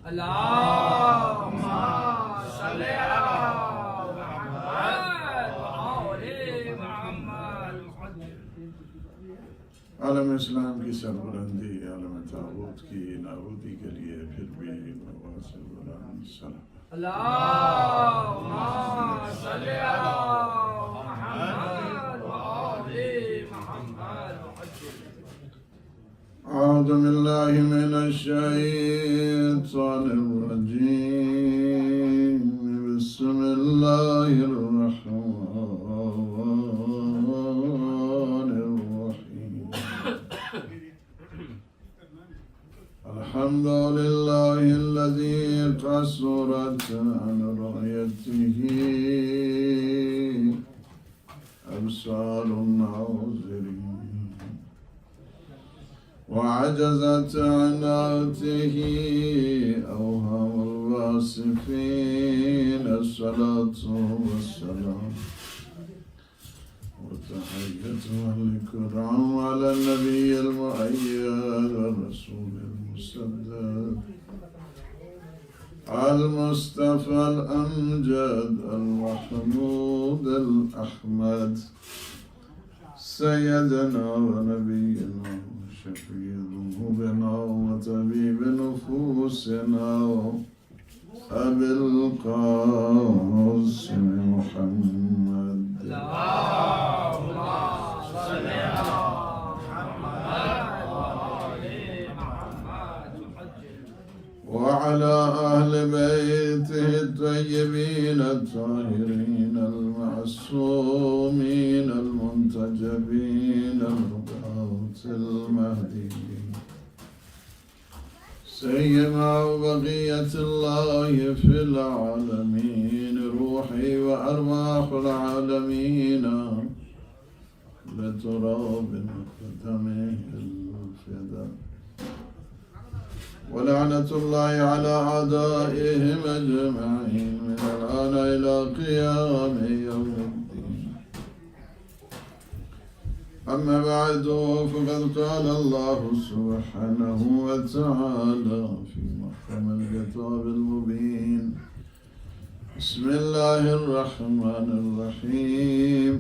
اللهم صل على محمد وآل محمد. عالم اسلام کی سربلندی، عالم طاغوت کی نابودی کے لیے پھر بھی نواز بلند سلام. اللهم صل على محمد وآل محمد. أعوذ بالله من الشيطان الرجيم. بسم الله الرحمن الرحيم. الحمد لله الذي قصرت عن رؤيته أبصار الناظرين وعجزت عن عرته أوهام الواصفين. الصلاة والسلام وتحية الكرام على النبي المؤيد والرسول المسدد المصطفى الأمجد المحمود الأحمد سيدنا ونبينا شفيع ذنوبنا وطبيب نفوسنا أبي القاسم محمد. اللهم صل على محمد وآل محمد وعلى أهل بيته الطيبين الطاهرين المعصومين المنتجبين الرفعات المهديين سيما بقية الله في العالمين. روحي وأرواح العالمين لتراب قدمه الفداء. ولعنة الله على أعدائهم أجمعين من الآن إلى قيام يوم الدين. أما بعد فقد قال الله سبحانه وتعالى في محكم الكتاب المبين. بسم الله الرحمن الرحيم.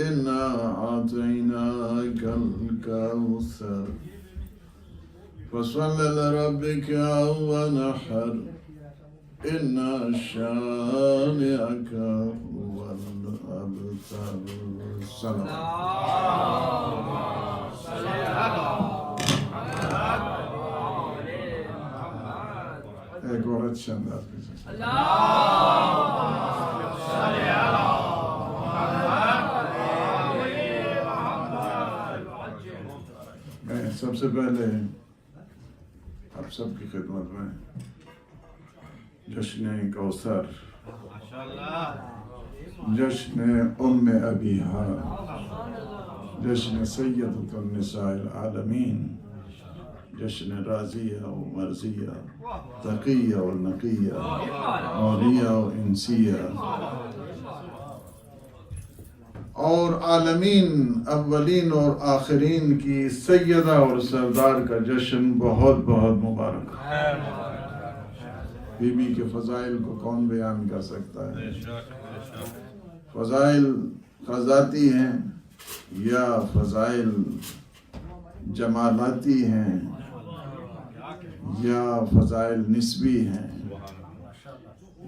إنا أعطيناك الكوثر فصل لربك ونحر إن شانئك هو الأبتر. السلام. اللهم صل على محمد وآل محمد. ایک اور اچھا انداز میں. اللهم صل على محمد وآل محمد. میں سب سے پہلے آپ سب کی خدمت میں جشن کوثر، جشن ابیہا، جشن سیدۃ النساء العالمین، جشن راضیہ و مرضیہ، تقیہ و نقیہ، اولیہ و انسیہ اور عالمین اولین اور آخرین کی سیدہ اور سردار کا جشن بہت بہت مبارک. بی بی کے فضائل کو کون بیان کر سکتا ہے؟ فضائل ذاتی ہیں یا فضائل جمالاتی ہیں یا فضائل نسبی ہیں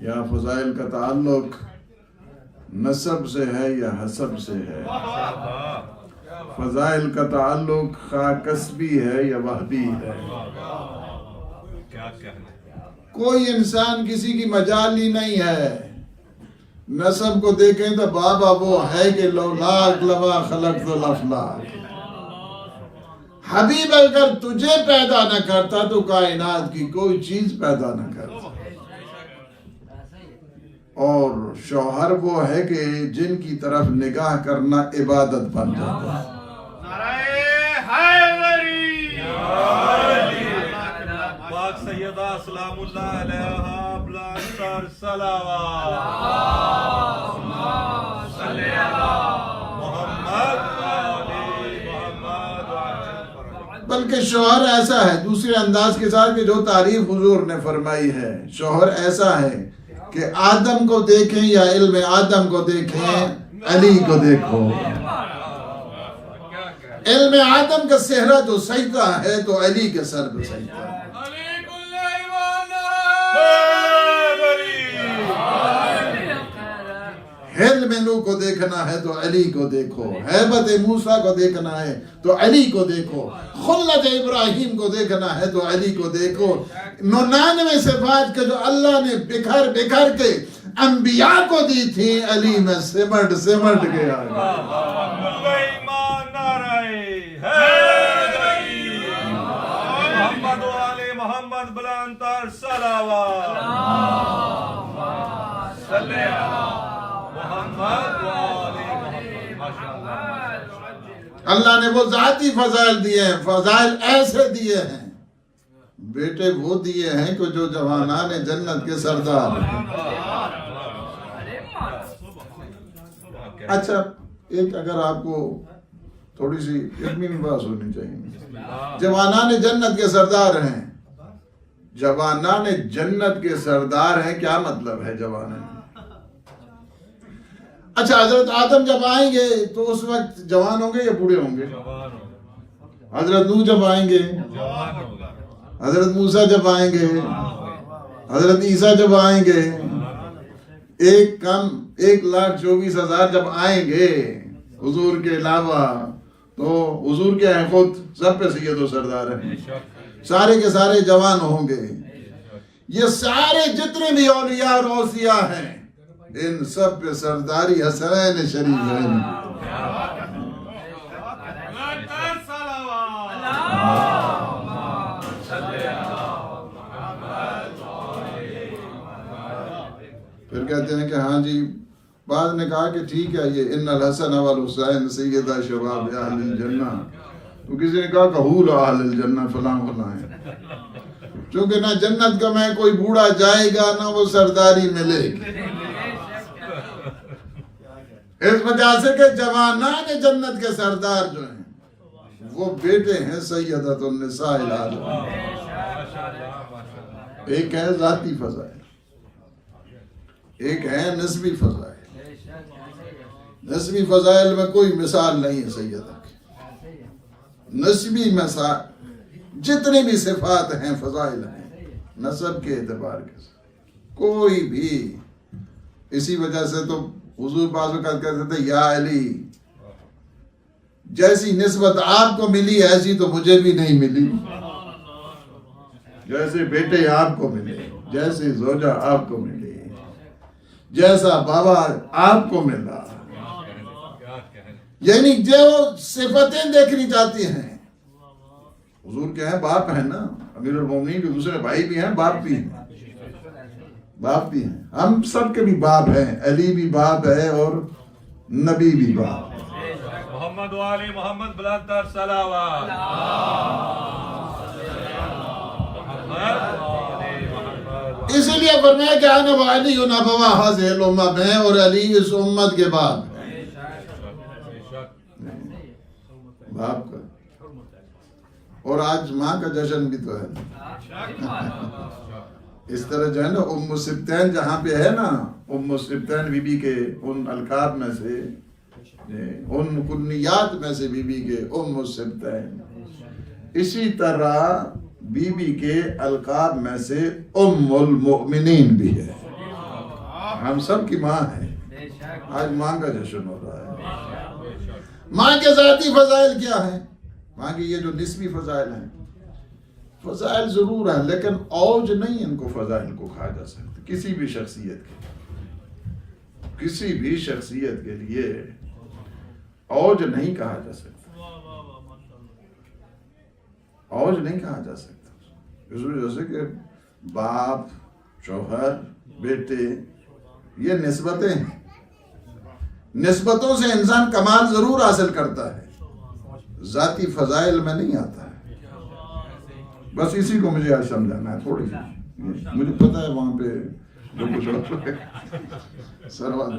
یا فضائل کا تعلق نسب سے ہے یا حسب سے ہے؟ فضائل کا تعلق خواہ کسبی ہے یا وحدی ہے؟ کوئی انسان کسی کی مجال ہی نہیں ہے. نسب کو دیکھیں تو بابا وہ ہے کہ لولاک لما خلقت الافلاک. حبیب اگر تجھے پیدا نہ کرتا تو کائنات کی کوئی چیز پیدا نہ کرتا. اور شوہر وہ ہے کہ جن کی طرف نگاہ کرنا عبادت بن جاتا ہے. نعرہ حیدری. پاک سیدہ سلام اللہ علیہا بلندتر صلوات. اللہم صلی علی محمد. بلکہ شوہر ایسا ہے دوسرے انداز کے ساتھ کہ جو تعریف حضور نے فرمائی ہے، شوہر ایسا ہے کہ آدم کو دیکھیں یا علم آدم کو دیکھیں، علی کو دیکھو۔ علم آدم کا صحرا جو سجدہ ہے تو علی کے سر پہ سجدہ ہے۔ علم نو کو دیکھنا ہے تو علی کو دیکھو، ہیبت موسیٰ کو دیکھنا ہے تو علی کو دیکھو، خلت ابراہیم کو دیکھنا ہے تو علی کو دیکھو۔ 99 صفات کے جو اللہ نے بکھر بکھر کے انبیاء کو دی تھی، علی میں سمٹ سمٹ کے آ گئی۔ محمد و آل محمد بلندتر صلوات۔ اللہ نے وہ ذاتی فضائل دیے ہیں، فضائل ایسے دیے ہیں، بیٹے وہ دیے ہیں کہ جو جوانان جنت کے سردار ہیں۔ اچھا ایک اگر آپ کو تھوڑی سی علمی بات ہونی چاہیے، جوانان جنت کے سردار ہیں، جوانان جنت کے سردار ہیں، کیا مطلب ہے جوانان؟ اچھا حضرت آدم جب آئیں گے تو اس وقت جوان ہوں گے یا بوڑھے ہوں گے؟ حضرت نوح جب آئیں گے، حضرت موسیٰ جب آئیں گے، حضرت عیسیٰ جب آئیں گے، 1,24,000 جب آئیں گے حضور کے علاوہ، تو حضور کیا ہیں؟ خود سب پہ سید و سردار ہیں، سارے کے سارے جوان ہوں گے۔ یہ سارے جتنے بھی اولیاء اور اوصیاء ہیں، ان سب پہ سرداری حسنین شریف ہے۔ پھر کہتے ہیں کہ ہاں جی، بعض نے کہا کہ ٹھیک ہے یہ ان الحسن والحسین سیدہ شباب اہل الجنہ، تو کسی نے کہا کہ حور اہل الجنہ فلاں فلاں ہے، چونکہ نہ جنت کا میں کوئی بوڑھا جائے گا نہ وہ سرداری ملے گی، اس وجہ سے کہ جوانان جنت کے سردار جو ہیں وہ بیٹے ہیں سیدۃ النساء العالمین۔ ایک ہے ذاتی فضائل، ایک ہے نسبی فضائل۔ نسبی فضائل میں کوئی مثال نہیں ہے سیدہ کی، نسبی مثال جتنے بھی صفات ہیں فضائل ہیں نسب کے اعتبار کے کوئی بھی، اسی وجہ سے تو حضور بعض اوقات کہتے تھے یا علی، جیسی نسبت آپ کو ملی ایسی تو مجھے بھی نہیں ملی، جیسے بیٹے آپ کو ملے، جیسے زوجہ آپ کو ملی، جیسا بابا آپ کو ملا، یعنی جو صفتیں دیکھنی چاہتی ہیں۔ حضور کیا ہے؟ باپ ہیں نا، امیر المومنین کے دوسرے بھائی بھی ہیں، باپ بھی ہیں، باپ بھی ہیں، ہم سب کے بھی باپ ہیں، علی بھی باپ ہے اور نبی بھی باپ ہے۔ محمد و آل محمد بلندتر صلوات۔ اسی لیے فرمایا کہ انا وعلی ابوا هذه الامہ، میں اور علی اس امت کے باپ ہیں، باپ کا۔ اور آج ماں کا جشن بھی تو ہے، اس طرح جو ہے نا ام السبتین جہاں پہ ہے نا، ام السبتین بی بی کے ان القاب میں سے، ان کنیات میں سے بی بی کے ام السبتین، اسی طرح بی بی کے القاب میں سے ام المؤمنین بھی ہے، ہم سب کی ماں ہے، آج ماں کا جشن ہو رہا ہے۔ ماں کے ذاتی فضائل کیا ہیں؟ ماں کی یہ جو نسبی فضائل ہیں، فضائل ضرور ہیں لیکن اوج نہیں ان کو فضائل کو کہا جا سکتا، کسی بھی شخصیت کے، کسی بھی شخصیت کے لیے اوج نہیں کہا جا سکتا، اوج نہیں کہا جا سکتا، اس وجہ سے کہ باپ، شوہر، بیٹے، یہ نسبتیں ہیں، نسبتوں سے انسان کمال ضرور حاصل کرتا ہے، ذاتی فضائل میں نہیں آتا ہے۔ بس اسی کو مجھے آج سمجھانا ہے تھوڑی سی، مجھے پتا ہے وہاں پہ جو کچھ ہو رہا ہے سروات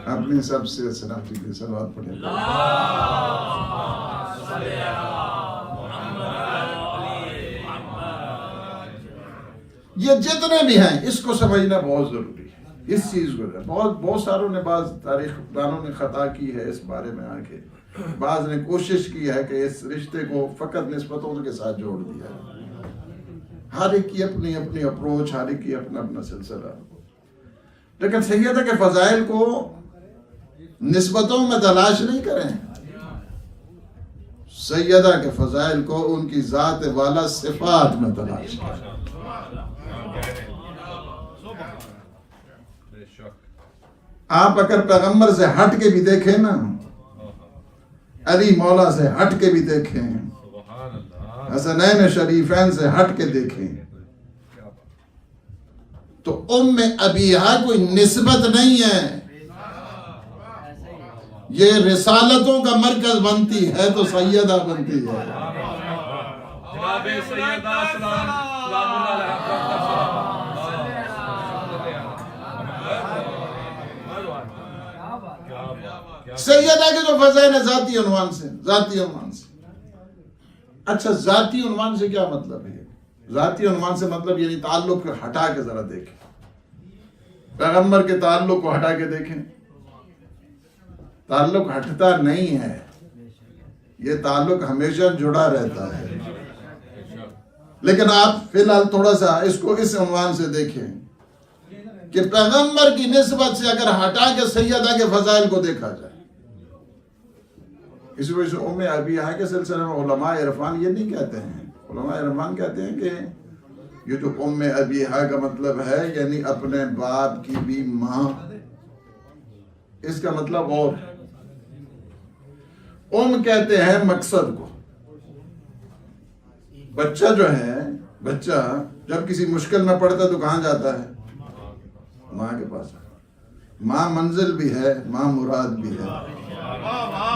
آپ اپنی سب سے سلام جی کے صلوات پڑھیں. یہ جتنے بھی ہیں اس کو سمجھنا بہت ضروری ہے. اس چیز کو بہت ساروں نے بعض تاریخ دانوں نے خطا کی ہے اس بارے میں آ کے. بعض نے کوشش کی ہے کہ اس رشتے کو فقط نسبتوں کے ساتھ جوڑ دیا ہے. ہر ایک کی اپنی اپنی اپروچ، ہر ایک کی اپنا اپنا سلسلہ. لیکن سیدہ کے فضائل کو نسبتوں میں تلاش نہیں کریں. سیدہ کے فضائل کو ان کی ذات والا صفات میں تلاش کریں. آپ اگر پیغمبر سے ہٹ کے بھی دیکھیں نا، علی مولا سے ہٹ کے بھی دیکھیں، حسنین شریفین سے ہٹ کے دیکھیں، تو ام ابیہا کوئی نسبت نہیں ہے. یہ رسالتوں کا مرکز بنتی ہے تو سیدہ بنتی ہے. جناب سیدہ سلام سیدہ کے جو فضائل ہیں ذاتی عنوان سے. اچھا ذاتی عنوان سے کیا مطلب ہے؟ ذاتی عنوان سے مطلب یعنی تعلق کو ہٹا کے ذرا دیکھیں. پیغمبر کے تعلق کو ہٹا کے دیکھیں. تعلق ہٹتا نہیں ہے، یہ تعلق ہمیشہ جڑا رہتا ہے. لیکن آپ فی الحال تھوڑا سا اس کو اس عنوان سے دیکھیں کہ پیغمبر کی نسبت سے اگر ہٹا کے سیدہ کے فضائل کو دیکھا جائے. اسی وجہ سے ام ابیہا کے سلسلے میں علماء عرفان یہ نہیں کہتے ہیں. علماء عرفان کہتے ہیں کہ یہ جو ام ابیہا کا مطلب ہے یعنی اپنے باپ کی بھی ماں، اس کا مطلب اور ام کہتے ہیں مقصد کو. بچہ جو ہے، بچہ جب کسی مشکل میں پڑتا ہے تو کہاں جاتا ہے؟ ماں کے پاس. ماں منزل بھی ہے، ماں مراد بھی ہے،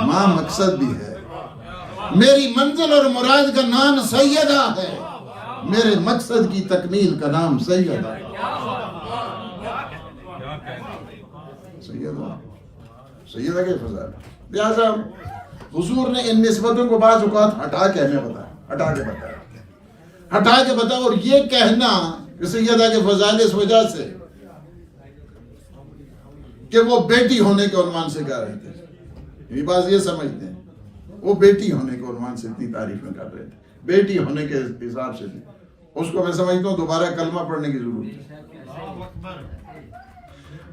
ماں مقصد بھی ہے. میری منزل اور مراد کا نام سیدہ ہے، میرے مقصد کی تکمیل کا نام سیدہ ہے. سیدہ کے فضائل. لہذا حضور نے ان نسبتوں کو بعض اوقات ہٹا کے ہمیں بتایا، ہٹا کے بتایا. اور یہ کہنا کہ سیدہ کے فضائل اس وجہ سے کہ وہ بیٹی ہونے کے عنوان سے کہہ رہے تھے. یہ بات یہ سمجھتے ہیں وہ بیٹی ہونے کے عنوان سے اتنی تعریفیں کر رہے تھے، بیٹی ہونے کے حساب سے. اس کو میں سمجھتا ہوں دوبارہ کلمہ پڑھنے کی ضرورت ہے.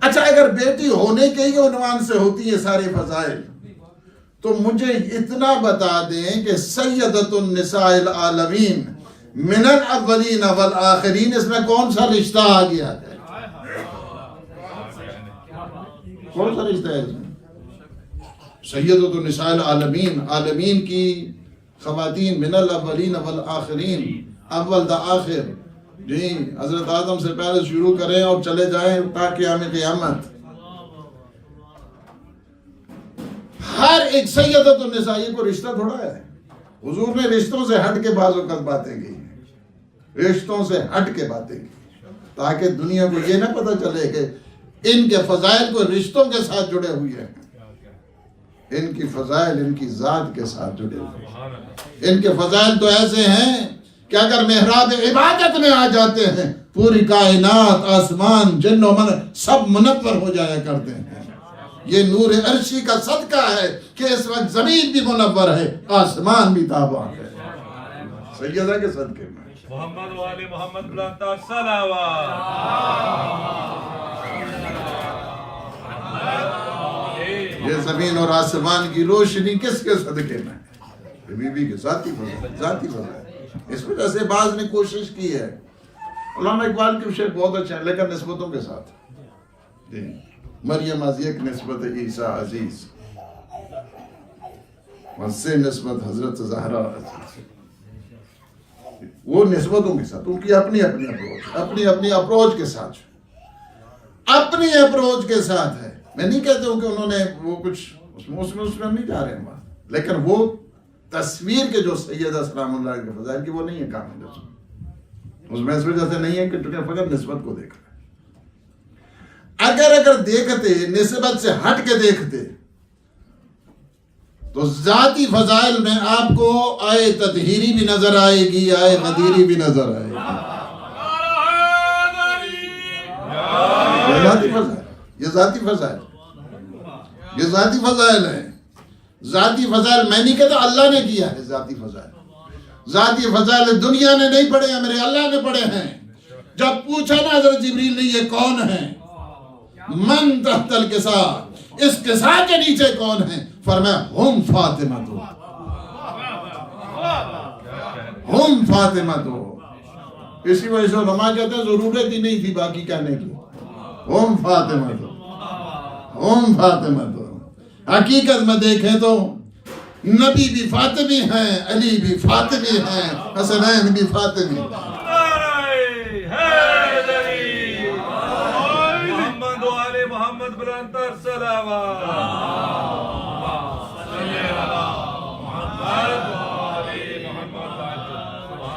اچھا اگر بیٹی ہونے کے ہی عنوان سے ہوتی ہے سارے فضائل تو مجھے اتنا بتا دیں کہ سیدۃ النساء العالمین من الاولین والآخرین اس میں کون سا رشتہ آ گیا ہے؟ کون سا رشتہ ہے اس میں؟ سیدۃ النساء العالمین، عالمین کی خواتین، من الاولین والآخرین، اول دا آخر. جی حضرت آدم سے پہلے شروع کریں اور چلے جائیں تاکہ ہمیں قیامت. ہر ایک سیدۃ النساء کو رشتہ تھوڑا ہے. حضور نے رشتوں سے ہٹ کے بعض اوقات باتیں کی، رشتوں سے ہٹ کے باتیں کی تاکہ دنیا کو یہ نہ پتہ چلے کہ ان کے فضائل کو رشتوں کے ساتھ جڑے ہوئے ہیں. ان کی فضائل ان کی ذات کے ساتھ جڑے ہوئے ہیں. ان کے فضائل تو ایسے ہیں کہ اگر محراب عبادت میں آ جاتے ہیں پوری کائنات، آسمان، جن و من سب منور ہو جایا کرتے ہیں. یہ نور عرشی کا صدقہ ہے کہ اس وقت زمین بھی منور ہے، آسمان بھی تابع ہے. سیدہ کے صدقے میں محمد و آل محمد بلندتر صلوات. یہ زمین اور آسمان کی روشنی کس کے صدقے میں ہے؟ بی بی کے ذاتی فضائل. اس وجہ سے بعض نے کوشش کی ہے. علامہ اقبال کے شعر بہت اچھے ہیں لیکن نسبتوں کے ساتھ. مریم از یک نسبت عیسیٰ عزیز، سے نسبت حضرت زہرا عزیز. وہ نسبتوں کے ساتھ، ان کی اپنی اپنی اپروچ کے ساتھ، اپنی اپروچ کے ساتھ ہے. میں نہیں کہتا ہوں کہ انہوں نے وہ کچھ اس میں نہیں جا رہے ہیں بات، لیکن وہ تصویر کے جو سیدہ سلام اللہ کے فضائل کی وہ نہیں ہے کامل. اس میں اس وجہ سے نہیں ہے کہ فقط نسبت کو دیکھا. اگر دیکھتے نسبت سے ہٹ کے دیکھتے تو ذاتی فضائل میں آپ کو آئے تطہیری بھی نظر آئے گی، آئے غدیری بھی نظر آئے گی۔ یہ ذاتی فضائل، یہ ذاتی فضائل، یہ ذاتی فضائل ہے۔ ذاتی فضائل میں نہیں کہتا، اللہ نے کیا ہے ذاتی فضائل۔ ذاتی فضائل دنیا نے نہیں پڑھے ہیں، میرے اللہ نے پڑھے ہیں۔ جب پوچھا نا حضرت جبریل نے یہ کون ہیں، من تحت القصا، اس قصا کے نیچے کون ہیں؟ فرمایا ہم فاطمہ تو، ہم فاطمہ تو۔ اسی وجہ سے علماء کہتے ہیں ضرورت ہی نہیں تھی باقی کہنے کی، ہم فاطمہ تو، ہم فاطمہ تو۔ حقیقت میں دیکھیں تو نبی بھی فاطمی ہیں، علی بھی فاطمی ہیں، حسنین بھی فاطمی ہیں۔ محمد و آل محمد بلند تر صلوات۔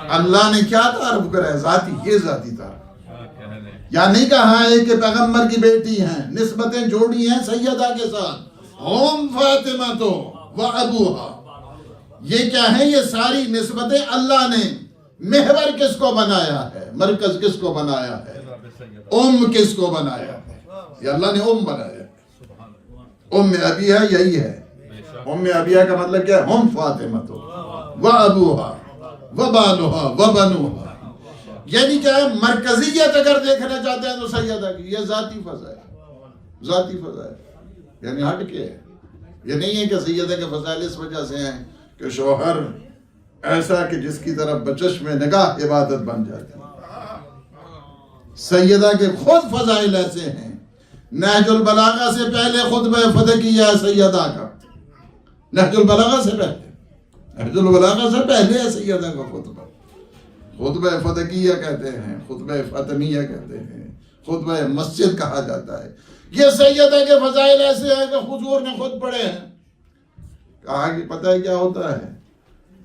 اللہ نے کیا تعارف کرا ہے؟ ذاتی، یہ ذاتی تعارف۔ یا نہیں کہا ہے کہ پیغمبر کی بیٹی ہیں، نسبتیں جوڑی ہیں سیدہ کے ساتھ، ہم فاطمہ تو و ابوہا۔ یہ کیا ہے؟ یہ ساری نسبتیں اللہ نے محور کس کو بنایا ہے، مرکز کس کو بنایا ہے، کس کو بنایا ہے؟ یہ اللہ نے بنایا ہے۔ ابیہ یہی ہے۔ ابیہ کا مطلب کیا ہے؟ ہم فاطمہ تو و ابوہا و بالوہا و بنوہا۔ یعنی کیا ہے؟ مرکزیت اگر دیکھنا چاہتے ہیں تو سیدہ کی، یہ ذاتی فضائل، ذاتی فضائل یعنی ہٹ کے ہے۔ یہ نہیں ہے کہ سیدہ کے فضائل اس وجہ سے ہیں کہ شوہر ایسا کہ جس کی طرف بچشم نگاہ عبادت بن جاتی ہے۔ سیدہ کے خود فضائل ایسے ہیں۔ نہج البلاغہ سے پہلے خطبہ فدقیہ ہے سیدہ کا، نہج البلاغہ سے پہلے، نہج البلاغہ سے پہلے ہے سیدہ کا خطبہ۔ خطبہ فدقیہ کہتے ہیں، خطبہ فاطمیہ کہتے ہیں، خطبہ مسجد کہا جاتا ہے۔ یہ سیدہ کے فضائل ایسے ہیں کہ حضور نے خود پڑھے ہیں۔ کہا کہ پتہ ہے کیا ہوتا ہے؟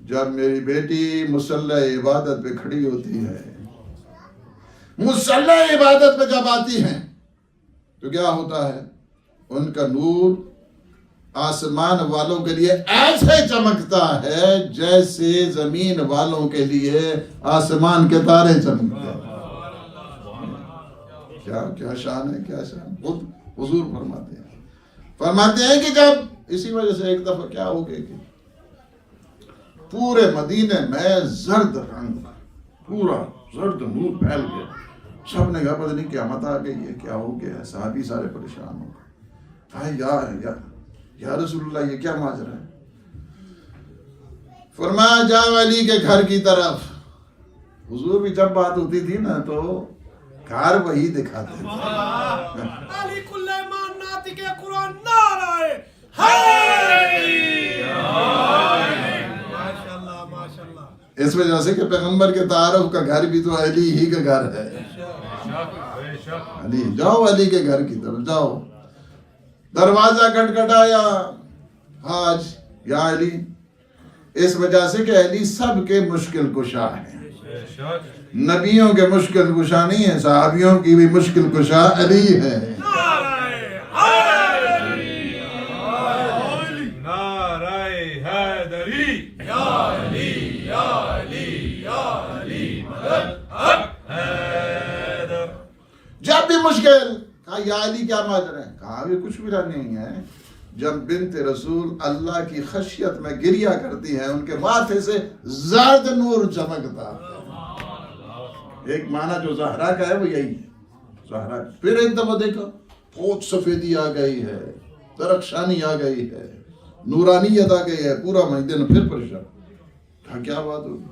جب میری بیٹی مصلی عبادت پہ کھڑی ہوتی ہے، مصلی عبادت پہ جب آتی ہیں تو کیا ہوتا ہے؟ ان کا نور آسمان والوں کے لیے ایسے چمکتا ہے جیسے زمین والوں کے لیے آسمان کے تارے چمکتے ہیں۔ کیا شان ہے، کیا شان۔ خود حضور فرماتے ہیں کہ جب اسی وجہ سے ایک دفعہ کیا ہو گیا کہ پورے مدینے میں زرد رنگ، پورا زرد نور پھیل گیا۔ سب نے کہا پتہ نہیں قیامت آ گئی ہے، کیا ہو گیا ہے؟ صحابی سارے پریشان ہو گئے۔ یا رسول اللہ یہ کیا ماجرا ہے؟ فرمایا جاؤ علی کے گھر کی طرف۔ حضور بھی جب بات ہوتی تھی نا تو گھر وہی دکھاتے تھے۔ علی کل ایمان ناطق قرآن نعرہ ماشاءاللہ ماشاءاللہ۔ اس وجہ سے کہ پیغمبر کے تعارف کا گھر بھی تو علی ہی کا گھر ہے۔ علی، جاؤ علی کے گھر کی طرف جاؤ۔ دروازہ کھٹکھٹایا، حاج یا علی، اس وجہ سے کہ علی سب کے مشکل کشا ہیں۔ نبیوں کے مشکل کشا نہیں ہے، صحابیوں کی بھی مشکل کشا علی ہے۔ جب بھی مشکل کہا یا علی کیا ماجرا ہے؟ کہا بھی کچھ بھی نہیں ہے۔ جب بنت رسول اللہ کی خشیت میں گریا کرتی ہے، ان کے ماتھے سے زرد نور چمکتا ہے۔ ایک معنی جو زہرا کا ہے وہ یہی ہے، زہرا۔ پھر ایک دفعہ دیکھا بہت سفیدی آ گئی ہے، درخشانی آ گئی ہے، نورانیت آ گئی ہے، پورا مہینے پھر پریشان۔ کہا کیا بات ہوگی؟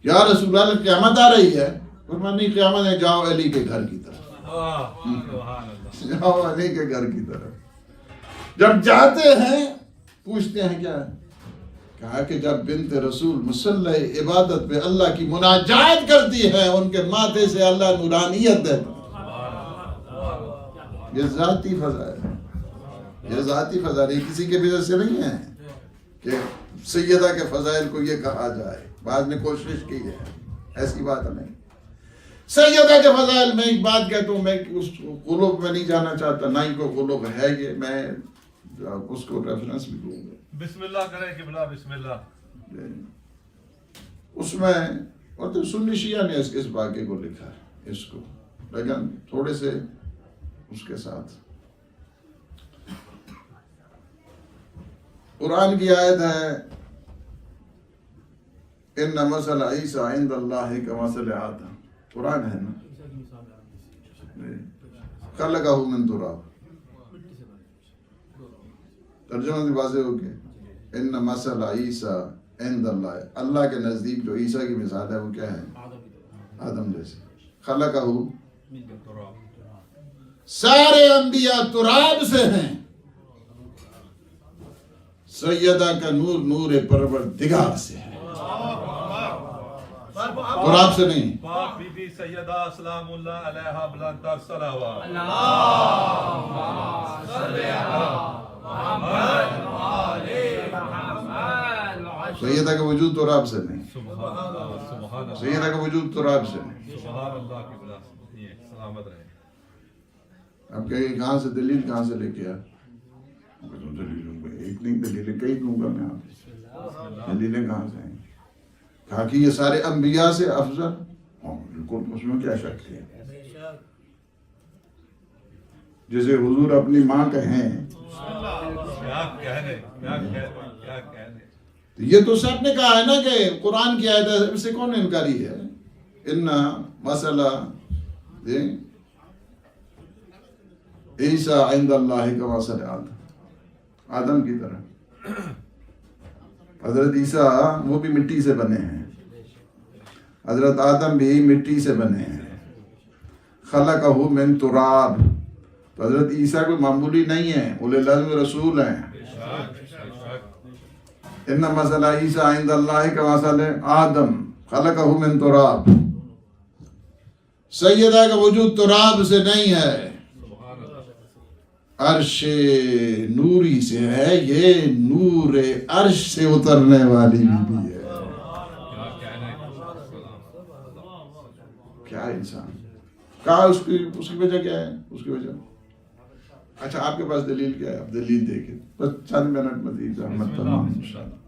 یا رسول اللہ قیامت آ رہی ہے؟ فرمایا نہیں قیامت ہے، جاؤ علی کے گھر کی طرف، جاؤ علی کے گھر کی طرف۔ جب جاتے ہیں پوچھتے ہیں کیا ہے؟ کہا کہ جب بنت رسول مصلی عبادت پہ اللہ کی مناجات کرتی ہے، ان کے ماتھے سے اللہ نورانیت دیتا ہے۔ یہ ذاتی فضائل ہے، یہ ذاتی فضائل، یہ کسی کے وجہ سے نہیں ہے کہ سیدہ کے فضائل کو یہ کہا جائے۔ بعض نے کوشش کی ہے، ایسی بات نہیں۔ سیدہ کے فضائل میں ایک بات کہتا ہوں، میں اس قلوب میں نہیں جانا چاہتا، نہ ہی کوئی قلوب ہے یہ، میں اس کو ریفرنس بھی دوں گا. بسم اللہ کریں قبلہ، بسم اللہ. اس میں اور تو سنی شیعہ نے اس واقعے کو لکھا ہے اس کو، لیکن تھوڑے سے اس کے ساتھ قرآن کی آیت ہے ان مثل عیسیٰ عند اللہ کمثل آدم. قرآن ہے نا، خلقہ من تراب. ترجمہ بھی واضح ہو گیا. ان مثل عیسیٰ عند اللہ، اللہ کے نزدیک جو عیسیٰ کی مثال ہے وہ کیا ہے؟ آدم جیسے. خلقہ، سارے انبیاء تراب سے ہیں، سیدہ کا نور نور پروردگار سے ہے، تراب سے نہیں. پاک بی بی سیدہ سلام اللہ علیہا بلند تر صلوات. سیدہ کا وجود تراب سے نہیں، سبحان اللہ، سبحان اللہ، سیدہ کا وجود تراب سے نہیں. سبحان اللہ کی بلا یہ سلامت رہے. اب کہیں کہاں سے دلیل کہاں سے لے کے آیا؟ ایک نہیں دلیلیں کئی دوں گا میں آپ. دلیلیں کہاں سے ہیں؟ کہا کہ یہ سارے انبیاء سے افضل. بالکل، اس میں کیا شک ہے؟ جیسے حضور اپنی ماں کہیں، کیا کہنے، کیا کہنے، کیا کہنے. یہ تو سب نے کہا ہے نا کہ قرآن کی آیت ہے، اس سے کون انکاری ہے؟ ان مسئلہ عیسیٰ عند اللہ کا مسئلہ آدم کی طرح. حضرت عیسیٰ وہ بھی مٹی سے بنے ہیں، حضرت آدم بھی مٹی سے بنے ہیں. خلقہ من تراب. تو حضرت عیسیٰ کوئی معمولی نہیں ہے، اولی العزم رسول ہیں. ان مثل عیسیٰ عند اللہ کا مثل آدم خلقہ من تراب. سیدہ کا وجود تراب سے نہیں ہے، عرش نوری سے ہے. یہ نور عرش سے اترنے والی بھی ہے. کیا انسان کہا، اس کی وجہ کیا ہے؟ اس کی وجہ اچھا آپ کے پاس دلیل کیا ہے؟ آپ دلیل دیکھیں، بس چند منٹ مزید احمد تمام انشاءاللہ،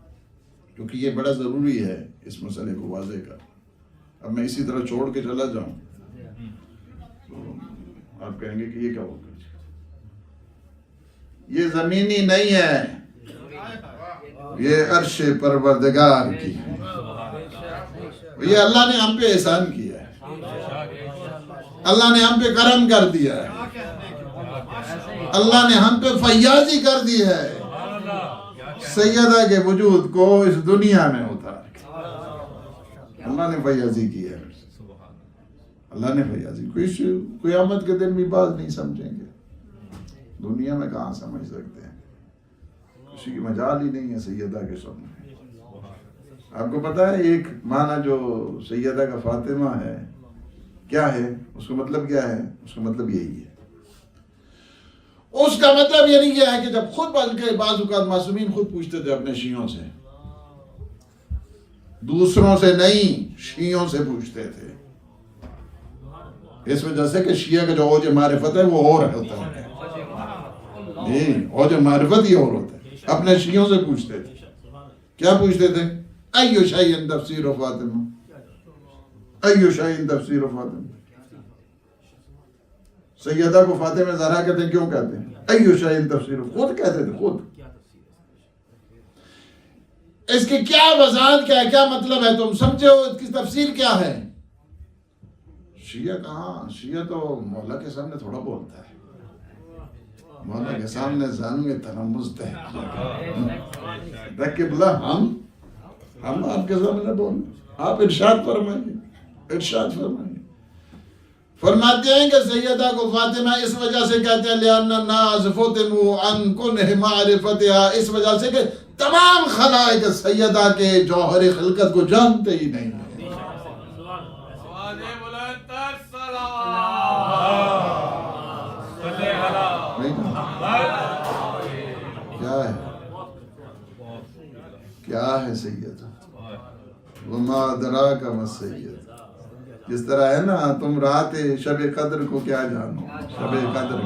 کیونکہ یہ بڑا ضروری ہے اس مسئلے کو واضح کر. اب میں اسی طرح چھوڑ کے چلا جاؤں تو آپ کہیں گے کہ یہ کیا ہوگا. یہ زمینی نہیں ہے، یہ عرش پروردگار کی ہے. یہ اللہ نے ہم پہ احسان کیا ہے، اللہ نے ہم پہ کرم کر دیا ہے، اللہ نے ہم پہ فیاضی کر دی ہے. سیدہ کے وجود کو اس دنیا میں اتار کے اللہ نے فیاضی کی ہے. اللہ نے فیاضی قیامت کے دن بھی باز نہیں سمجھیں گے، دنیا میں کہاں سمجھ سکتے ہیں. کسی کی مجال ہی نہیں ہے سیدہ کے سامنے. آپ کو پتا ہے ایک معنی جو سیدہ کا فاطمہ ہے کیا ہے؟ اس کا مطلب کیا ہے؟ اس کا مطلب یہی ہے. اس کا مطلب یہ نہیں ہے کہ جب خود بلکہ بعض اوقات معصومین خود پوچھتے تھے اپنے شیعوں سے، دوسروں سے نہیں، شیعوں سے پوچھتے تھے. اس وجہ سے کہ شیعہ کا جو اوج معرفت ہے وہ اور ہوتا ہے. نہیں، اوج معرفت ہی اور ہوتا ہے. اپنے شیعوں سے پوچھتے تھے. کیا پوچھتے تھے؟ ایو شیء تفسیر فاطمہ، ایو شیء تفسیر فاطمہ. سیدہ کو فاطمہ زہرا کہتے ہیں، کیوں کہتے ہیں؟ ایو شیء تفسیر، خود کہتے تھے خود. اس کی کیا وضاحت کیا ہے، کیا مطلب ہے، تم سمجھے ہو اس کی تفسیر کیا ہے؟ شیعہ کہاں، شیعہ تو مولا کے سامنے تھوڑا بولتا ہے، مولا کے سامنے زنگ تلمذ ہے. دیکھ کے بلا ہم آپ کے سامنے بولیں، آپ ارشاد فرمائیے، ارشاد فرمائیے. فرماتے ہیں کہ سیدہ کو فاطمہ اس وجہ سے کہتے ہیں لِأَنَّ النَّاسَ فُتِنُوا عَنْ كُنْهِ مَعْرِفَتِهَا، اس وجہ سے کہ تمام خلائق سیدہ کے جوہر خلقت کو جانتے ہی نہیں. کیا ہے، کیا ہے سیدہ؟ وَمَا أَدْرَاكَ مَا السَّيِّدَةُ. جس طرح ہے نا تم رات شب قدر کو کیا جانو، شب قدر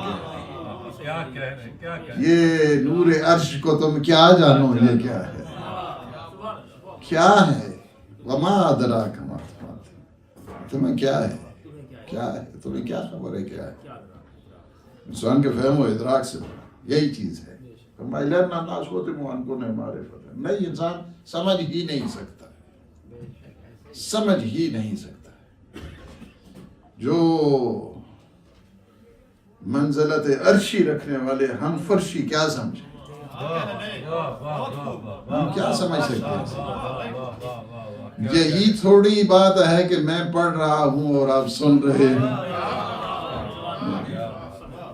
کیا کہہ رہے ہیں، کیا کہہ رہے ہیں؟ یہ نور عرش کو تم کیا جانو، یہ کیا ہے، کیا ہے، وما ادراک ما تمہیں کیا ہے، کیا ہے، تمہیں کیا خبر ہے کیا ہے؟ انسان کے فہم و ادراک سے یہی چیز ہے. نہیں، انسان سمجھ ہی نہیں سکتا، سمجھ ہی نہیں سکتا. جو منزلت عرشی رکھنے والے ہم فرشی کیا سمجھیں، ہم کیا سمجھ سکتے ہیں؟ یہی تھوڑی بات ہے کہ میں پڑھ رہا ہوں اور آپ سن رہے ہیں.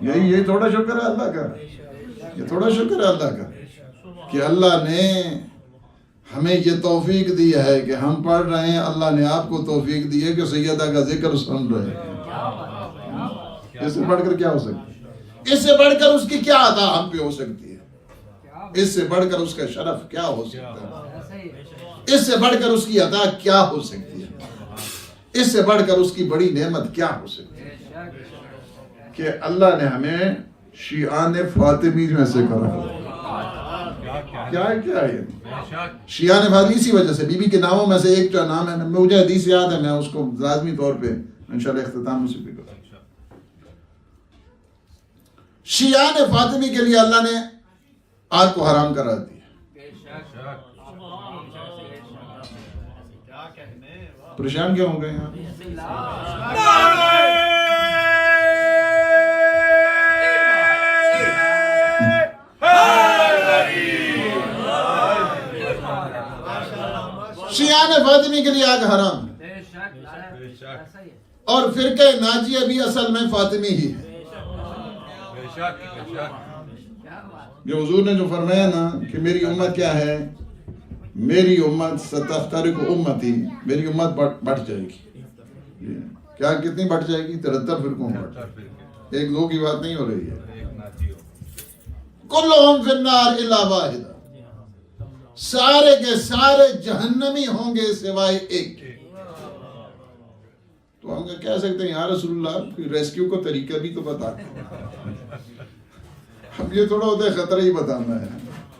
یہی تھوڑا شکر ہے اللہ کا، یہ تھوڑا شکر ہے اللہ کا کہ اللہ نے ہمیں یہ توفیق دی ہے کہ ہم پڑھ رہے ہیں. اللہ نے آپ کو توفیق دی ہے کہ سیدہ کا ذکر سن رہے ہیں. اس سے بڑھ کر کیا ہو سکتا ہے؟ اس سے بڑھ کر اس کی کیا عطا ہم پہ ہو سکتی ہے؟ اس سے بڑھ کر اس کا شرف کیا ہو سکتا ہے؟ اس سے بڑھ کر اس کی عطا کیا ہو سکتی ہے؟ اس سے بڑھ کر اس کی بڑی نعمت کیا ہو سکتی ہے کہ اللہ نے ہمیں شیعان فاطمی میں سے کرا. کیا ہے شیعان فاطمی؟ اسی وجہ سے بی بی کے ناموں میں سے ایک جو نام ہے، مجھے حدیث یاد ہے، میں اس کو لازمی طور پہ انشاءاللہ اختتام اسی پہ کروں. شیعان فاطمی کے لیے اللہ نے آگ کو حرام کرا دیا. پریشان کیوں ہو گئے ہیں شیعان فاطمی کے لیے آگ حرام ہے. اور فرقہ ناجیہ بھی اصل میں فاطمی ہی ہے. جو حضور نے جو فرمایا نا کہ میری امت کیا ہے، میری امت ستفترق امتی، میری امت بڑھ جائے گی. کیا کتنی بڑھ جائے گی؟ 73 فرقوں میں بڑھ جائے گی. ایک دو کی بات نہیں ہو رہی ہے. کلہم فی النار الا واحدہ، سارے کے سارے جہنمی ہوں گے سوائے ایک کے. تو ہم کہہ سکتے ہیں یا رسول اللہ ریسکیو کو طریقہ بھی تو بتا. اب یہ تھوڑا ہوتا ہے خطرہ ہی بتانا ہے.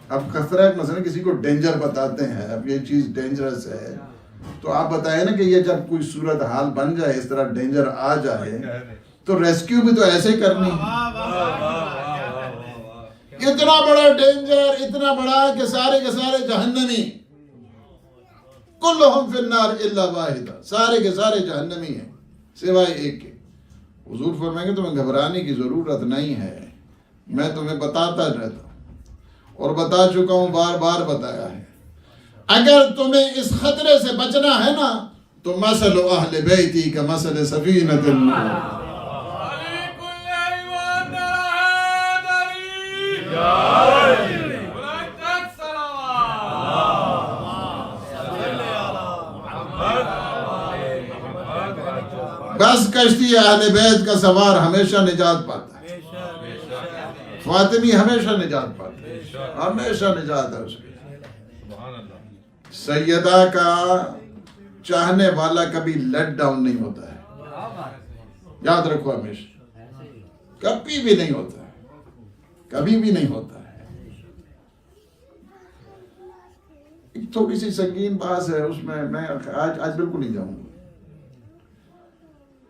اب خطرہ مثلا کسی کو ڈینجر بتاتے ہیں، اب یہ چیز ڈینجرس ہے تو آپ بتائیں نا کہ یہ جب کوئی صورت حال بن جائے، اس طرح ڈینجر آ جائے تو ریسکیو بھی تو ایسے ہی کرنی ہے. اتنا بڑا ڈینجر، اتنا بڑا کہ سارے کے سارے جہنمی. کلہم فی النار الا واحدہ، سارے کے سارے جہنمی ہیں سوائے ایک کے. حضور فرمائیں گے تمہیں گھبرانے کی ضرورت نہیں ہے، میں تمہیں بتاتا رہتا ہوں اور بتا چکا ہوں، بار بار بتایا ہے. اگر تمہیں اس خطرے سے بچنا ہے نا تو مثل اہل بیتی کا مثل سفینۃ النور. بس کشتی اہل بیت کا سوار ہمیشہ نجات پاتا ہے. فاطمی ہمیشہ نجات پاتا ہے، ہمیشہ نجات ہے اس کی. سیدہ کا چاہنے والا کبھی لیٹ ڈاؤن نہیں ہوتا ہے، یاد رکھو ہمیشہ، کبھی بھی نہیں ہوتا ہے، کبھی بھی نہیں ہوتا ہے. ایک تھوڑی سی سنگین بات ہے، اس میں آج بالکل نہیں جاؤں گا.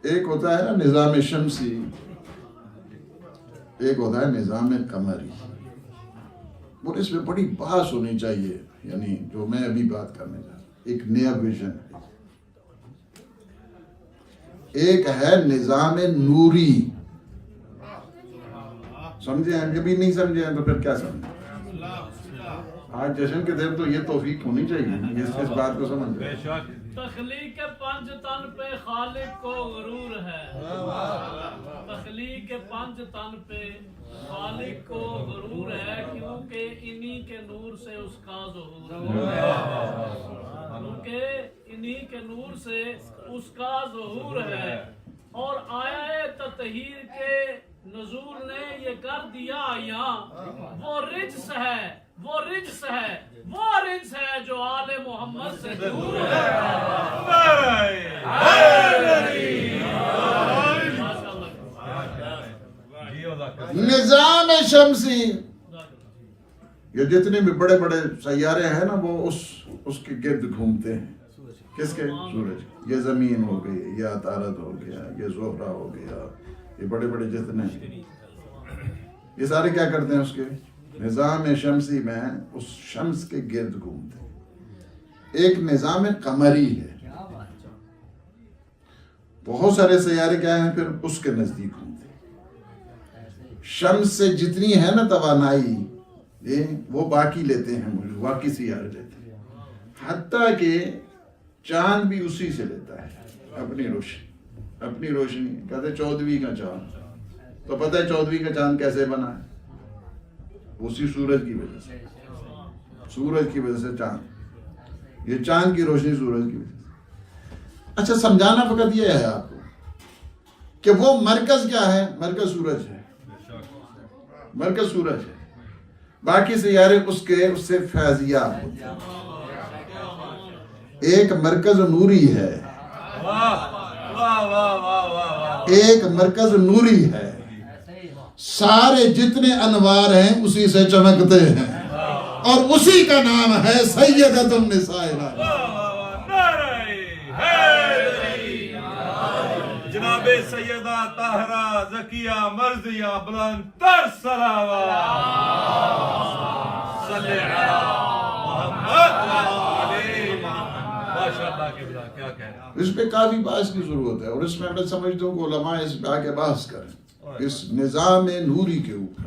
ایک ہوتا ہے نا نظام شمسی، ایک ہوتا ہے نظام قمری، اور اس میں بڑی بحث ہونی چاہیے. یعنی جو میں ابھی بات کرنے جا رہا ہوں، ایک نیا ویژن ہے. ایک ہے نظام نوری. سمجھے ہیں؟ کبھی نہیں سمجھے ہیں تو پھر کیا سمجھے؟ آج جشن کے دن تو یہ توفیق ہونی چاہیے اس بات کو سمجھ رہے ہیں. تخلیق پنج تن پہ خالق کو غرور ہے، تخلیق پنج تن پہ خالق کو غرور ہے، کیونکہ انہی کے نور سے اس کا ظہور ہے، کیونکہ انہی کے نور سے اس کا ظہور ہے. اور آیا تطہیر کے نزول نے یہ کر دیا یہاں، وہ رجس ہے، وہ رجس ہے، وہ رجس ہے جو آل محمد سے دور ہے. نظام شمسی، یہ جتنے بھی بڑے بڑے سیارے ہیں نا وہ اس کے گرد گھومتے ہیں. کس کے؟ سورج. یہ زمین ہو گئی، یہ عطارد ہو گیا، یہ زہرہ ہو گیا، یہ بڑے بڑے جتنے ہیں یہ سارے کیا کرتے ہیں؟ اس کے نظام شمسی میں اس شمس کے گرد گھومتے ہیں. ایک نظام قمری ہے، بہت سارے سیارے کیا ہیں پھر اس کے نزدیک گھومتے ہیں. شمس سے جتنی ہے نا توانائی وہ باقی لیتے ہیں، باقی سیارے لیتے ہیں. حتیٰ کہ چاند بھی اسی سے لیتا ہے اپنی روشنی. کہتے ہیں 14ویں کا چاند، تو پتہ ہے 14ویں کا چاند کیسے بنا ہے؟ اسی سورج کی وجہ سے. سورج کی وجہ سے چاند، یہ چاند کی روشنی سورج کی وجہ سے. اچھا سمجھانا فقط یہ ہے آپ کو کہ وہ مرکز کیا ہے؟ مرکز سورج ہے. مرکز سورج ہے، باقی سیارے اس سے فیضیاب ہوتے ہیں. ایک مرکز نوری ہے، ایک مرکز نوری ہے، سارے جتنے انوار ہیں اسی سے چمکتے ہیں، اور اسی کا نام ہے سیدۃ النساء العالمین. جناب سیدہ طاہرہ زکیہ مرضیہ بلند تر صلوات صلی علی محمد وعلی محمد. ماشاءاللہ کے بلا کیا کہہ رہے ہیں. اس پہ کافی بحث کی ضرورت ہے، اور اس میں میں سمجھتا ہوں کہ علماء اس پہ آگے بحث کریں، اس نظام نوری کے اوپر،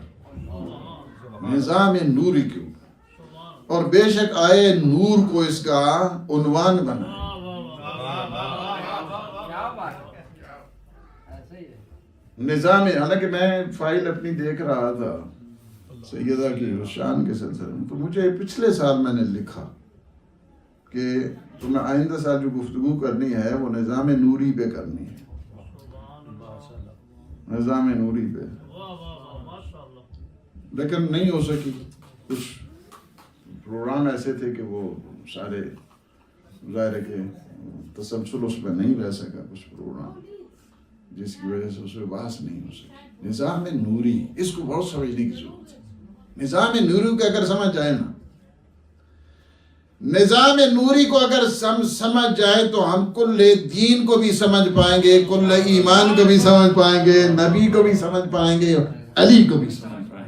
نظام نوری کے اوپر. اور بے شک آئے نور کو اس کا عنوان بنا. نظام، حالانکہ میں فائل اپنی دیکھ رہا تھا سیدہ کی شان کے سلسلے میں، تو مجھے پچھلے سال میں نے لکھا کہ تمہیں آئندہ سال جو گفتگو کرنی ہے وہ نظام نوری پہ کرنی ہے. نظام نوری پہ، لیکن نہیں ہو سکی. کچھ پروگرام ایسے تھے کہ وہ سارے ظاہر ہے کہ تسلسل اس پہ نہیں رہ سکا کچھ پروگرام، جس کی وجہ سے اس پہ بحث نہیں ہو سکی. نظام نوری، اس کو بہت سمجھنے کی ضرورت ہے. نظام نوری کو اگر سمجھ جائے نا، نظام نوری کو اگر سمجھ جائے تو ہم کل دین کو بھی سمجھ پائیں گے، کل ایمان کو بھی سمجھ پائیں گے، نبی کو بھی سمجھ پائیں گے، علی کو بھی سمجھ پائیں گے.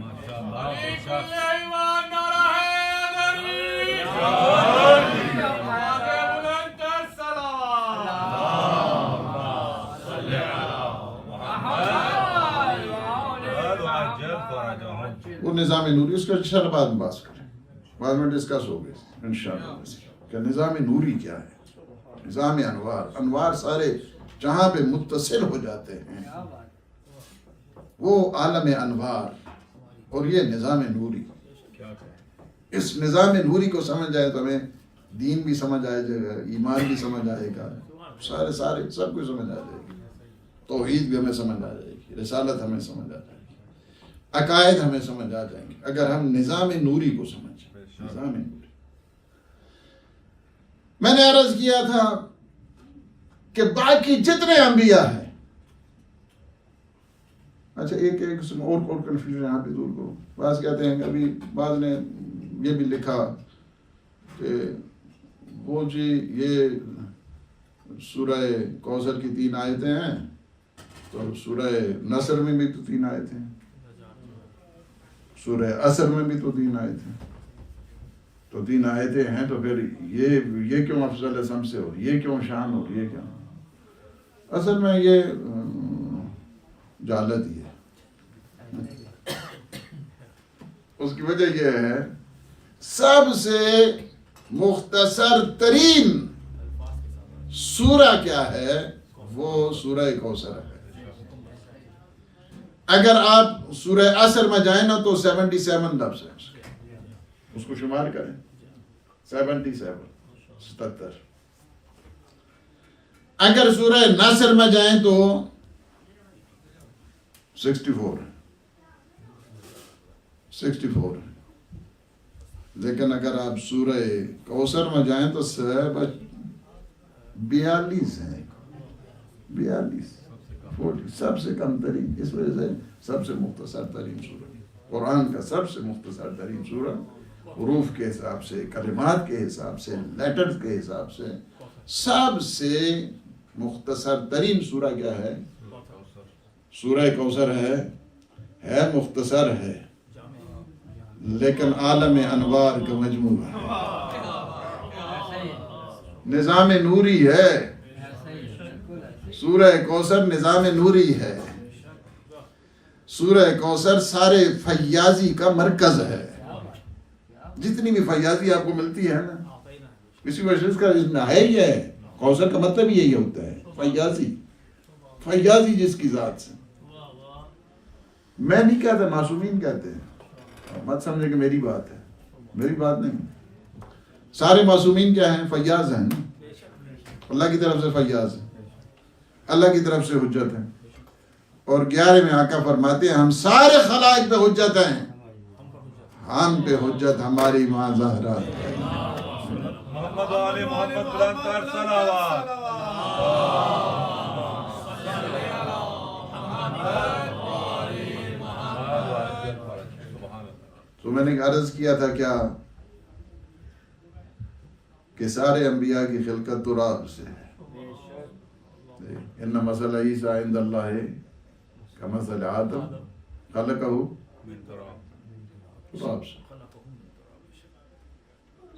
وہ نظام نوری، اس کا انشاءاللہ بعد میں بات کریں، بعد میں ڈسکس ہوگی انشاءاللہ کہ نظام نوری کیا ہے. نظام انوار، انوار سارے جہاں پہ متصل ہو جاتے ہیں وہ عالم انوار، اور یہ نظام نوری. اس نظام نوری کو سمجھ جائے تو ہمیں دین بھی سمجھ آئے گا، ایمان بھی سمجھ آئے گا، سارے سب کچھ سمجھ آ جائے گی. توحید بھی ہمیں سمجھ آ جائے گی، رسالت ہمیں سمجھ آ جائے گی، عقائد ہمیں سمجھ آ جائیں گے اگر ہم نظام نوری کو سمجھیں. نظام نوری، میں نے عرض کیا تھا کہ باقی جتنے انبیاء ہیں، اچھا ایک اور کنفیوژن یہاں پہ دور کرو. بعض کہتے ہیں کہ ابھی بعض نے یہ بھی لکھا کہ وہ جی یہ سورہ کوثر کی 3 آیتیں ہیں، تو سورہ نصر میں بھی تو 3 آیتیں ہیں، سورہ عصر میں بھی تو 3 آیتیں ہیں. تو 3 آیتیں ہیں تو پھر یہ کیوں افضل ہے سب سے، اور یہ کیوں شان، اور یہ کیا؟ اصل میں یہ جہالت ہی ہے. اس کی وجہ یہ ہے سب سے مختصر ترین سورہ کیا ہے؟ وہ سورہ کوثر ہے. اگر آپ سورہ عصر میں جائیں نا تو 77 لفظ ہے اس کو شمار کریں، 77. اگر سورہ نصر میں جائیں تو 64 ہے. لیکن اگر آپ سورہ کوثر میں جائیں تو 42 ہیں. 42 سب سے کم ترین. اس وجہ سے سب سے مختصر ترین سورہ، قرآن کا سب سے مختصر ترین سورہ، حروف کے حساب سے، کلمات کے حساب سے، لیٹرز کے حساب سے سب سے مختصر ترین سورہ کیا ہے؟ سورہ کوثر ہے مختصر ہے لیکن عالم انوار کا مجموعہ ہے، نظام نوری ہے، سورہ کوثر نظام نوری ہے، سورہ کوثر سارے فیاضی کا مرکز ہے، جتنی بھی فیاضی آپ کو ملتی ہے نا کسی وجہ کا اس میں ہے ہی ہے، کوثر کا مطلب یہی ہوتا ہے فیاضی جس کی ذات سے۔ میں نہیں کہتا، معصومین کہتے ہیں، مت سمجھے کہ میری بات ہے، میری بات نہیں، سارے معصومین کیا ہیں؟ فیاض ہیں، اللہ کی طرف سے فیاض ہیں، اللہ کی طرف سے حجت ہیں، اور 11 میں آقا فرماتے ہیں ہم سارے خلائق پہ حجت ہیں، ہم پہ حجت ہماری ماں زہرا ہے۔ محمد و آل محمد بلند تر صلوات۔ تو میں نے عرض کیا تھا کیا کہ سارے انبیاء کی خلقت تراب سے ہے، ان مثل عیسیٰ عند اللہ کمثل آدم خلقہ تراب سے،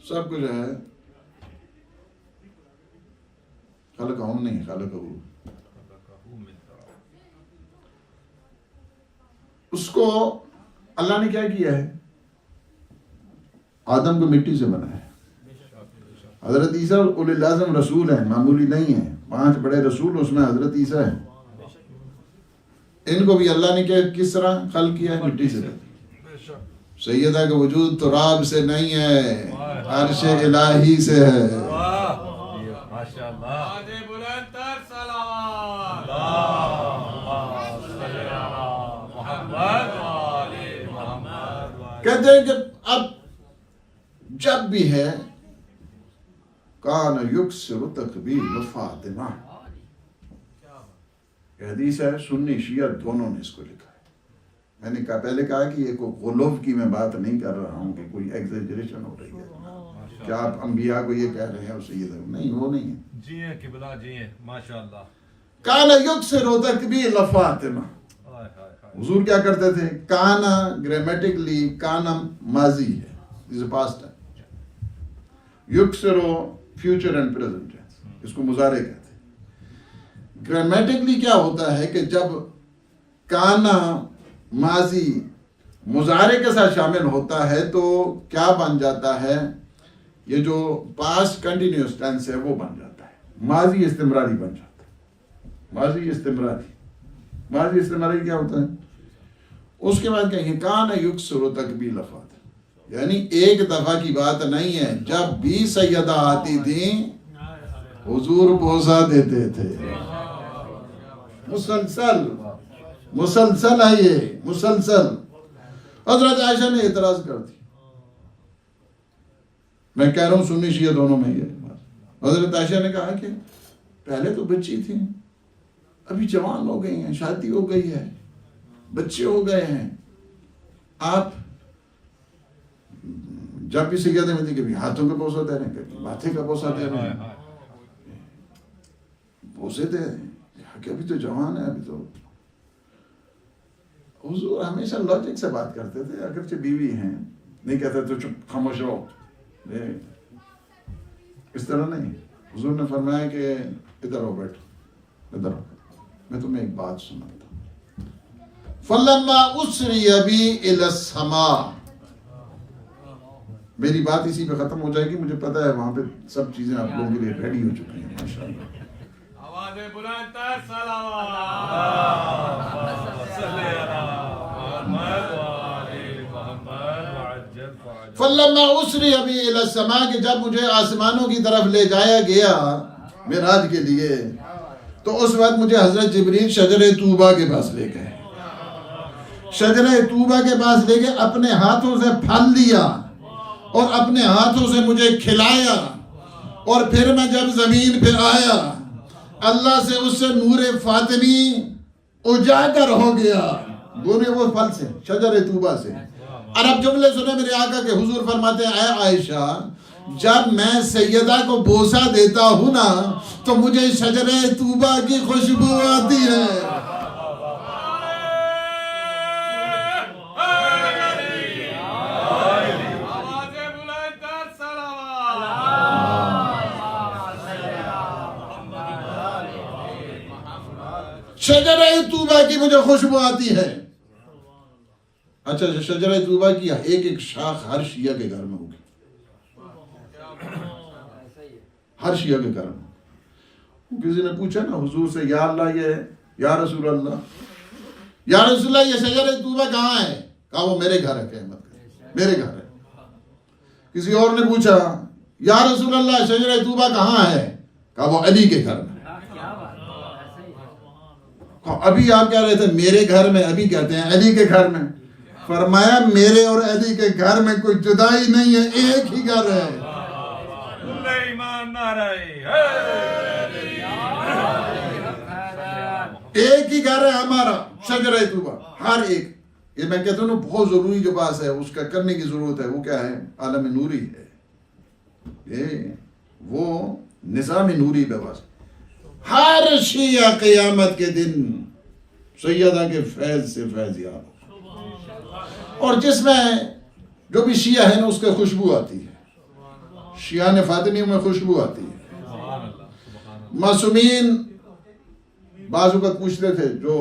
سب کچھ ہے، خلقہ نہیں خلقہ، اس کو اللہ نے کیا کیا ہے؟ آدم کو مٹی سے بنایا ہے۔ حضرت عیسیٰ اولو العزم رسول ہیں، معمولی نہیں ہیں، 5 بڑے رسول اس میں حضرت عیسیٰ ہیں، ان کو بھی اللہ نے کس طرح خلق کیا ہے؟ مٹی سے۔ سیدہ کا وجود تراب سے نہیں ہے، عرش الہی سے ہے۔ ماشاءاللہ، بلند تر صلوات۔ کہتے ہیں کہ اب جب بھی ہے کان یکسر تقبیل فاطمہ، حدیث ہے، سنی شیعہ دونوں نے اس کو لکھا ہے۔ میں نے پہلے کہا کہ یہ کوئی غلو کی میں بات نہیں کر رہا ہوں کہ کوئی ایگزیجریشن ہو رہی ہے، کیا آپ انبیاء کو یہ کہہ رہے ہیں اسے یہ نہیں، وہ نہیں ہے۔ جی ہیں قبلہ، جی ہیں، ماشاءاللہ۔ کان یکسر تقبیل فاطمہ، حضور کیا کرتے تھے؟ کانا گرامیٹکلی کانا ماضی ہے، اس پاسٹ ہے، یکسرو فیوچر اینڈ پریزنٹ ہے، اس کو مضارع کہتے ہیں۔ گرامیٹکلی کیا ہوتا ہے کہ جب کانا ماضی مضارع کے ساتھ شامل ہوتا ہے تو کیا بن جاتا ہے؟ یہ جو پاسٹ کنٹینیوس ٹینس ہے وہ بن جاتا ہے، ماضی استمراری بن جاتا ہے، ماضی استمراری۔ ماضی استمراری کیا ہوتا ہے؟ اس کے بعد کہیں کان یکسر تقبیل فاطمہ، یعنی ایک دفعہ کی بات نہیں ہے، جب بھی سیدہ آتی تھیں حضور بوسہ دیتے تھے، مسلسل ہے یہ، مسلسل۔ حضرت عائشہ نے اعتراض کر دی، میں کہہ رہا ہوں سنی شیعہ دونوں میں یہ، حضرت عائشہ نے کہا کہ پہلے تو بچی تھی، ابھی جوان ہو گئی ہیں، شادی ہو گئی ہے، بچے ہو گئے ہیں، آپ جب بھی سیدہ میں تھی کبھی ہاتھوں کا بوسہ دے رہے ہیں، کبھی ماتھے کا بوسہ دے رہے ہیں، بوسے دے رہے ہیں کہ ابھی تو جوان ہے، ابھی تو۔ حضور ہمیشہ لاجک سے بات کرتے تھے، اگرچہ بیوی ہیں، نہیں کہتے تو چپ خاموش رہو، اس طرح نہیں۔ حضور نے فرمایا کہ ادھر ہو بیٹھو، ادھر ہو، میں تمہیں ایک بات سناتا ہوں۔ فَلَمَّا أُسْرِيَ بِي إِلَى السَّمَاءِ، میری بات اسی پہ ختم ہو جائے گی، مجھے پتا ہے وہاں پہ سب چیزیں آپ لوگوں کے لیے ریڈی ہو چکی ہیں ماشاءاللہ۔ آواز بلند تر صلوات۔ فَلَمَّا أُسْرِيَ بِي إِلَى السَّمَاءِ، کہ جب مجھے آسمانوں کی طرف لے جایا گیا معراج کے لیے، تو اس وقت مجھے حضرت جبریل شجرہ طوبہ کے پاس لے گئے، شجرہ طوبہ کے پاس لے گئے، اپنے ہاتھوں سے پھل لیا اور اپنے ہاتھوں سے مجھے کھلایا، اور پھر میں جب زمین پہ آیا اللہ سے اس سے نور فاطمی اجاگر ہو گیا، دونوں وہ پھل سے شجر طوبہ سے. اور اب جملے سنے میرے آقا کے حضور فرماتے ہیں اے عائشہ جب میں سیدہ کو بوسہ دیتا ہوں نا تو مجھے شجر طوبہ کی خوشبو آتی ہے. آوازیں بلند کر صلوات. شجر طوبہ کی مجھے خوشبو آتی ہے. اچھا شجر طوبہ کی ایک ایک شاخ ہر شیعہ کے گھر میں ہوگی, ہر شیعہ کے گھر میں. کسی نے پوچھا نا حضور سے یا اللہ یہ یا رسول اللہ یہ شجر طوبہ کہاں ہے؟ کہا وہ میرے گھر ہے, قیامت میرے گھر ہے. کسی اور نے پوچھا یا رسول اللہ شجر طوبہ کہاں ہے؟ کہا وہ علی کے گھر میں. ابھی آپ کہہ رہے تھے میرے گھر میں, ابھی کہتے ہیں علی کے گھر میں. فرمایا میرے اور علی کے گھر میں کوئی جدائی نہیں ہے, ایک ہی گھر ہے. ایک ہی گھر ہے ہمارا شجر طوبہ, ہر ایک. یہ میں کہتا ہوں نا بہت ضروری جو بات ہے اس کا کرنے کی ضرورت ہے. وہ کیا ہے؟ عالم نوری ہے, یہ وہ نظام نوری پہ بس. ہر شیعہ قیامت کے دن سیدہ کے فیض سے فیض یاب, اور جس میں جو بھی شیعہ ہے نا اس کے خوشبو آتی ہے. شیعہ فاطمی میں خوشبو آتی ہے. معصومین بعض اوقات پوچھتے تھے جو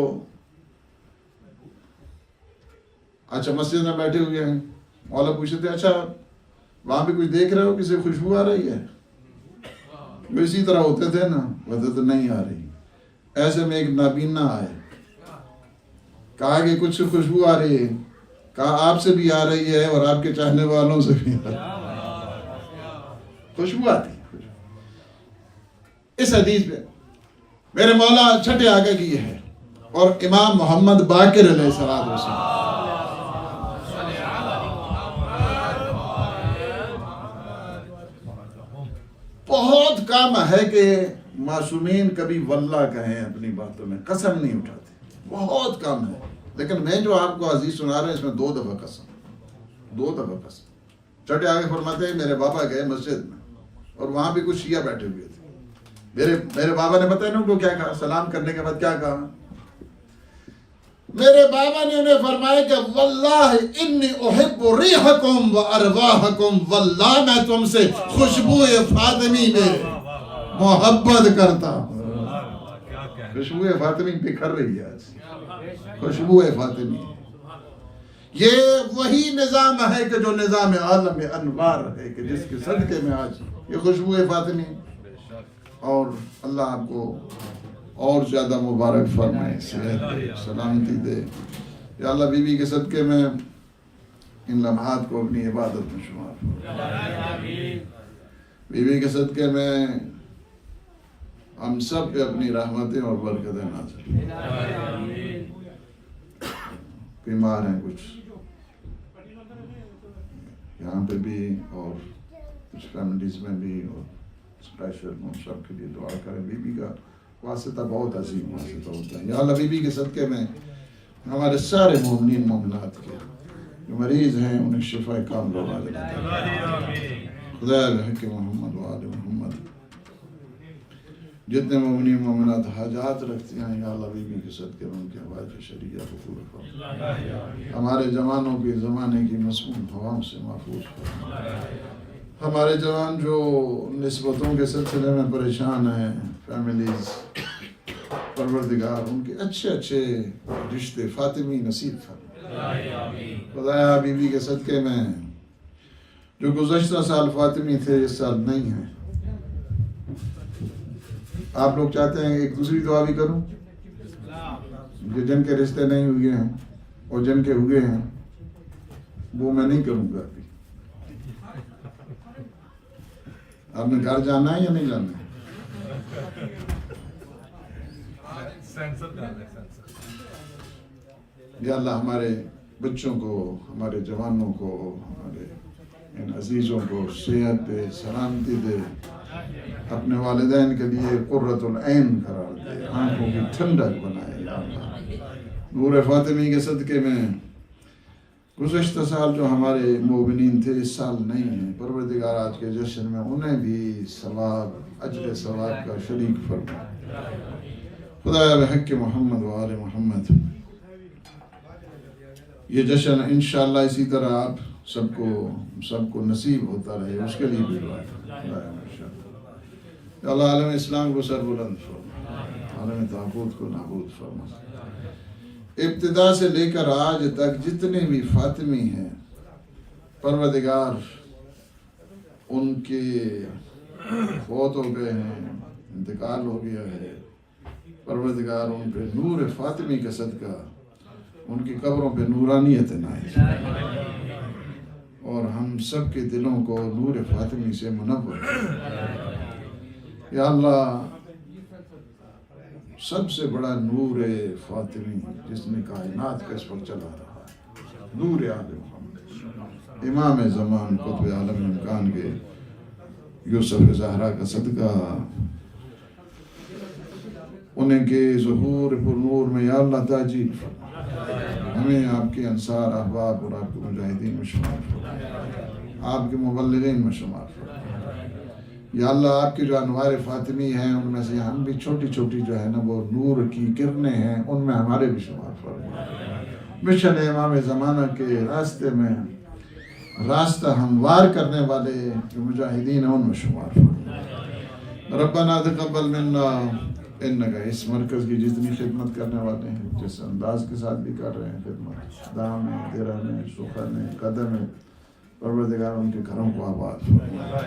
اچھا مسجد میں بیٹھے ہوئے ہیں, مولا پوچھتے تھے اچھا وہاں پہ کچھ دیکھ رہے ہو, کسی خوشبو آ رہی ہے؟ وہ اسی طرح ہوتے تھے نا, بتا تو نہیں آ رہی. ایسے میں ایک نابینا آئے, کہا کہ کچھ خوشبو آ رہی ہے. کہا آپ سے بھی آ رہی ہے اور آپ کے چاہنے والوں سے بھی آ رہی ہے, خوشبو آتی ہے. اس حدیث پہ میرے مولا چھٹے آگے کی ہے, اور امام محمد باقر علیہ السلام بہت کام ہے کہ معصومین کبھی واللہ کہیں اپنی باتوں میں, قسم نہیں اٹھاتے. بہت کام ہے, لیکن میں جو آپ کو عزیز سنا رہا ہوں اس میں 2 دفعہ قسم. چھٹے آگے فرماتے ہیں میرے بابا گئے مسجد میں اور وہاں بھی کچھ شیعہ بیٹھے ہوئے تھے. میرے بابا نے پتہ ہے نا ان کو کیا کہا؟ سلام کرنے کے بعد کیا کہا؟ میرے بابا نے انہیں فرمایا کہ واللہ انی احب ریحکم و ارواحکم, واللہ میں تم سے خوشبو فاطمی میں محبت کرتا ہوں. خوشبو فاطمی بکھر رہی ہے آج, خوشبو فاطمی. یہ وہی نظام ہے کہ جو نظام عالم انوار ہے کہ جس کے صدقے میں آج یہ خوشبو فاطمی. اور اللہ آپ کو اور زیادہ مبارک فرمائے, صحت دے, سلامتی دے. یا اللہ بی بی کے صدقے میں ان لمحات کو اپنی عبادت میں شمار فرمائے. بی بی کے صدقے میں ہم سب پہ اپنی رحمتیں اور برکتیں نازل. بیمار ہیں کچھ یہاں پہ بھی اور کچھ فیملیز میں بھی, اور اسپیشل ہم سب کے لیے دعا کریں. بی بی کا واسطہ بہت عظیم واسطہ ہوتا ہے. یا اللہ بی بی کے صدقے میں ہمارے سارے مومنین مومنات کے جو مریض ہیں انہیں شفا کاملہ عطا فرما. خدا بحق محمد و آل محمد جتنے مومنین مومنات حاجات رکھتے ہیں یا اللہ بی بی کے صدقے میں ان کے حوائج شریعہ کو پورا فرما. ہمارے جوانوں کے زمانے کی مسموم ہواؤں سے محفوظ فرما. ہمارے جوان جو نسبتوں کے سلسلے میں پریشان ہیں, فیملیز, پروردگار ان کے اچھے رشتے فاطمی نصیب فرما. خدایا بی بی کے صدقے میں جو گزشتہ سال فاطمی تھے اس سال نہیں ہیں, آپ لوگ چاہتے ہیں ایک دوسری دعا بھی کروں, جو جن کے رشتے نہیں ہوئے ہیں اور جن کے ہوئے ہیں وہ میں نہیں کروں گا. ابھی آپ نے گھر جانا ہے یا نہیں جانا ہے؟ یا اللہ ہمارے بچوں کو, ہمارے جوانوں کو, ہمارے ان عزیزوں کو صحت دے, سلامتی دے, اپنے والدین کے لیے قرۃ العین قرار دے, آنکھوں کی ٹھنڈک بنائے. یا اللہ نور فاطمی کے صدقے میں گزشتہ سال جو ہمارے مومنین تھے اس سال نہیں ہیں، پروردگار آج کے جشن میں انہیں بھی ثواب اجر ثواب کا شریک فرما۔ خدایا بحق محمد و آل محمد یہ جشن انشاءاللہ اسی طرح آپ سب کو نصیب ہوتا رہے، اس کے لیے بھی دعا ہے۔ اللہ عالم اسلام کو سر بلند فرما، عالم طاغوت کو نابود فرما۔ ابتدا سے لے کر آج تک جتنے بھی فاطمی ہیں پروردگار ان کے فوت ہو گئے ہیں، انتقال ہو گیا ہے، پروردگار ان پہ نور فاطمی کا صدقہ ان کی قبروں پہ نورانیت نائز اور ہم سب کے دلوں کو نور فاطمی سے منور۔ یا اللہ سب سے بڑا نور فاطمی جس نے کائنات کا اس پر چلا رہا ہے، نور آل محمد امام زمان قطب عالم امکان کے یوسف زہرا کا صدقہ انہیں کے ظہور پر نور میں یا اللہ تاجیل فرما، ہمیں آپ کے انصار احباب اور آپ کے مجاہدین میں شمار فرما، آپ کے مبلغین میں شمار فرما۔ یا اللہ آپ کی جو انوار فاطمی ہیں ان میں سے ہم بھی چھوٹی چھوٹی جو ہے نا وہ نور کی کرنیں ہیں، ان میں ہمارے بھی شمار فرما۔ مشن امام زمانہ کے راستے میں راستہ ہموار کرنے والے جو مجاہدین ہیں ان میں شمار فرما۔ ربنا تقبل منا انکا، اس مرکز کی جتنی خدمت کرنے والے ہیں جس انداز کے ساتھ بھی کر رہے ہیں خدمت، دام میں، درہ میں، سخن میں، قدم میں، پروردگار ان کے گھروں کو آباد فرما۔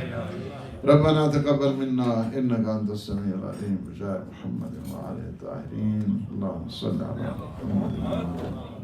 ربنا تقبل منا انکا انت السمیع العلیم بجاہ محمد و آلہ الطاہرین، اللہم صلی علی محمد و آلہ